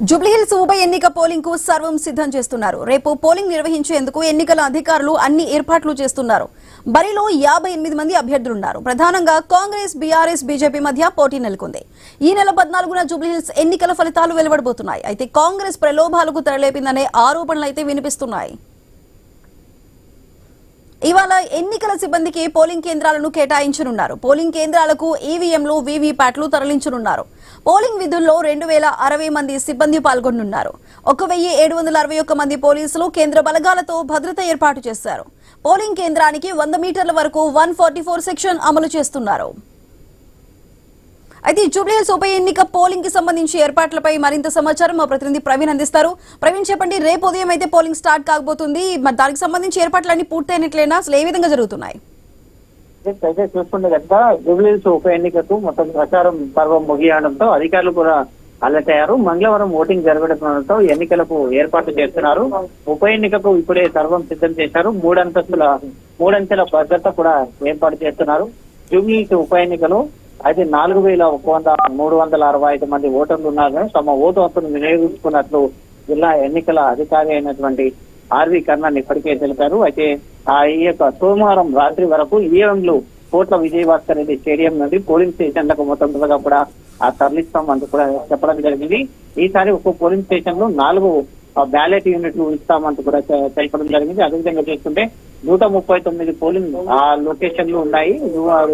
జూబ్లీహిల్స్ ఉప ఎన్నిక పోలింగ్ కు సర్వం సిద్ధం చేస్తున్నారు. రేపు పోలింగ్ నిర్వహించేందుకు ఎన్నికల అధికారులు అన్ని ఏర్పాట్లు చేస్తున్నారు. బరిలో 58 మంది అభ్యర్థులున్నారు. ప్రధానంగా కాంగ్రెస్, బీఆర్ఎస్, బీజేపీ మధ్య పోటీ నెలకొంది. ఈ నెల 14న జూబ్లీహిల్స్ ఎన్నికల ఫలితాలు వెలువడబోతున్నాయి. అయితే కాంగ్రెస్ ప్రలోభాలకు తెరలేపిందనే ఆరోపణలు అయితే వినిపిస్తున్నాయి. ఇవాళ ఎన్నికల సిబ్బందికి పోలింగ్ కేంద్రాలను కేటాయించనున్నారు. పోలింగ్ కేంద్రాలకు ఈవీఎంలు, వీవీప్యాట్లు తరలించనున్నారు. పోలింగ్ విధుల్లో 2060 మంది సిబ్బంది పాల్గొనున్నారు. 1761 మంది పోలీసులు కేంద్ర బలగాలతో భద్రత ఏర్పాటు చేశారు. పోలింగ్ కేంద్రానికి 100 మీటర్ల వరకు 144 సెక్షన్ అమలు చేస్తున్నారు. అయితే జూబ్లీహిల్స్ ఉప ఎన్నిక పోలింగ్ కి సంబంధించి ఏర్పాట్లపై మరింత సమాచారం మా ప్రతినిధి ప్రవీణ్ అందిస్తారు. ప్రవీణ్, చెప్పండి, రేపు ఉదయం అయితే పోలింగ్ స్టార్ట్ కాబోతుంది. మరి దానికి సంబంధించి ఏర్పాట్లన్నీ పూర్తయినట్లేనా? అసలు ఏ విధంగా జరుగుతున్నాయి? అయితే చూసుకుంటే కనుక జూబ్లీహిల్స్ ఉప ఎన్నికకు మొత్తం ప్రచారం పర్వం ముగియడంతో అధికారులు కూడా అలర్ట్ అయ్యారు. మంగళవారం ఓటింగ్ జరగడంతో ఎన్నికలకు ఏర్పాట్లు చేస్తున్నారు. ఉప ఎన్నికకు ఇప్పుడే సర్వం సిద్ధం చేశారు. మూడంచెల భద్రత కూడా ఏర్పాటు చేస్తున్నారు. జూబ్లీహిల్స్ ఉప ఎన్నికలో అయితే 4165 మంది ఓటర్లు ఉన్నారు. తమ ఓటు హక్కును వినియోగించుకున్నట్లు జిల్లా ఎన్నికల అధికారి అయినటువంటి ఆర్వి కర్ణన్ ఇప్పటికే తెలిపారు. అయితే ఈ యొక్క సోమవారం రాత్రి వరకు ఈవీఎంలు కోట్ల విజయభాస్కర్ రెడ్డి స్టేడియం నుండి పోలింగ్ స్టేషన్లకు మొత్తంగా కూడా తరలిస్తామంటూ కూడా చెప్పడం జరిగింది. ఈసారి ఒక్కో పోలింగ్ స్టేషన్ లో 4 బ్యాలెట్ యూనిట్లు ఇస్తామంటూ కూడా తెలపడం జరిగింది. అదేవిధంగా చూస్తుంటే 139 పోలింగ్ లొకేషన్లు ఉన్నాయి.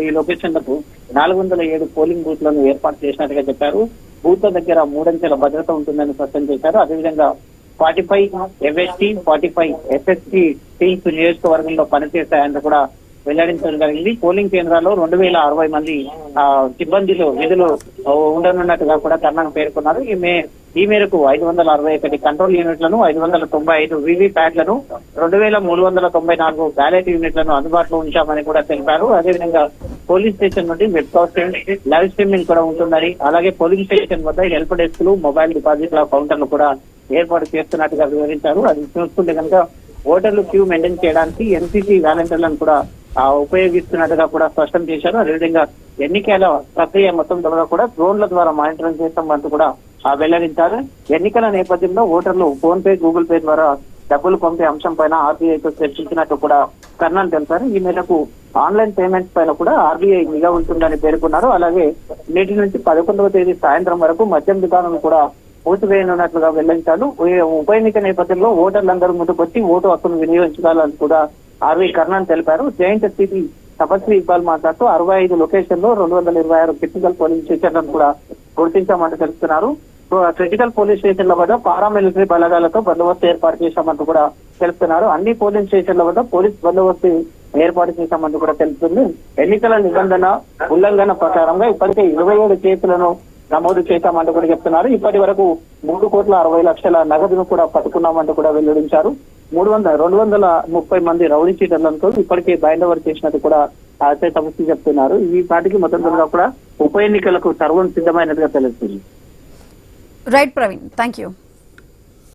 ఈ లొకేషన్లకు 407 పోలింగ్ బూత్లను ఏర్పాటు చేసినట్టుగా చెప్పారు. బూత్ల దగ్గర 3 అంచెల భద్రత ఉంటుందని స్పష్టం చేశారు. అదేవిధంగా 45 FST, 45 SST టీమ్స్ నియోజకవర్గంలో పనిచేస్తాయని కూడా వెల్లడించడం జరిగింది. పోలింగ్ కేంద్రాల్లో 2060 మంది సిబ్బందిలో విధులు ఉండనున్నట్టుగా కూడా కర్ణన్ పేర్కొన్నారు. ఈ మేరకు 561 కంట్రోల్ యూనిట్లను, 595 వీవీప్యాట్లను, 2394 బ్యాలెట్ యూనిట్లను అందుబాటులో ఉంచామని కూడా తెలిపారు. అదేవిధంగా పోలీస్ స్టేషన్ నుండి వెబ్ కాస్టింగ్, లైవ్ స్ట్రీమింగ్ కూడా ఉంటుందని, అలాగే పోలింగ్ స్టేషన్ వద్ద హెల్ప్ డెస్క్లు, మొబైల్ డిపాజిట్ల కౌంటర్లు కూడా ఏర్పాటు చేస్తున్నట్టుగా వివరించారు. అది చూసుకుంటే కనుక ఓటర్లు క్యూ మెయింటైన్ చేయడానికి ఎన్సీసీ వాలంటీర్లను కూడా ఉపయోగిస్తున్నట్టుగా కూడా స్పష్టం చేశారు. అదేవిధంగా ఎన్నికల ప్రక్రియ మొత్తం కూడా డ్రోన్ల ద్వారా మానిటరింగ్ చేస్తామంటూ కూడా వెల్లడించారు. ఎన్నికల నేపథ్యంలో ఓటర్లు ఫోన్ పే, గూగుల్ పే ద్వారా డబ్బులు పంపే అంశం పైన ఆర్బీఐతో చర్చించినట్టు కూడా కర్ణన్ తెలిపారు. ఈ మేరకు ఆన్లైన్ పేమెంట్స్ పైన కూడా ఆర్బీఐ నిఘా ఉంటుందని పేర్కొన్నారు. అలాగే నేటి నుంచి 11వ తేదీ సాయంత్రం వరకు మద్యం దుకాణాలు కూడా మూసివేయనున్నట్లుగా వెల్లడించారు. ఉప ఎన్నిక నేపథ్యంలో ఓటర్లందరూ ముందుకొచ్చి ఓటు హక్కును వినియోగించాలని కూడా ఆర్వీ కర్ణన్ తెలిపారు. జాయింట్ ఎస్పీ తపస్వి ఇక్బాల్ మాట్లాడుతూ 65 లొకేషన్లో 226 క్రిటికల్ పోలింగ్ స్టేషన్లను కూడా గుర్తించామంటూ తెలుస్తున్నారు. క్రిటికల్ పోలీస్ స్టేషన్ల వద్ద పారామిలిటరీ బలగాలతో బందోబస్తు ఏర్పాటు చేశామంటూ కూడా తెలుస్తున్నారు. అన్ని పోలింగ్ స్టేషన్ల వద్ద పోలీస్ బందోబస్తు ఏర్పాటు చేశామంటూ కూడా తెలుస్తుంది. ఎన్నికల నిబంధన ఉల్లంఘన ప్రకారంగా ఇప్పటికే 27 కేసులను నమోదు చేశామంటూ కూడా చెప్తున్నారు. ఇప్పటి వరకు 3,60,00,000 నగదును కూడా పట్టుకున్నామంటూ కూడా వెల్లడించారు. 230 మంది రౌడీ చీటర్లతో ఇప్పటికే బైండ్ ఓవర్ చేసినట్టు కూడా తపస్వి చెప్తున్నారు. ఈ పార్టీకి మొత్తం కూడా ఉప ఎన్నికలకు సర్వం సిద్ధమైనట్టుగా తెలుస్తుంది. Right Praveen, thank you.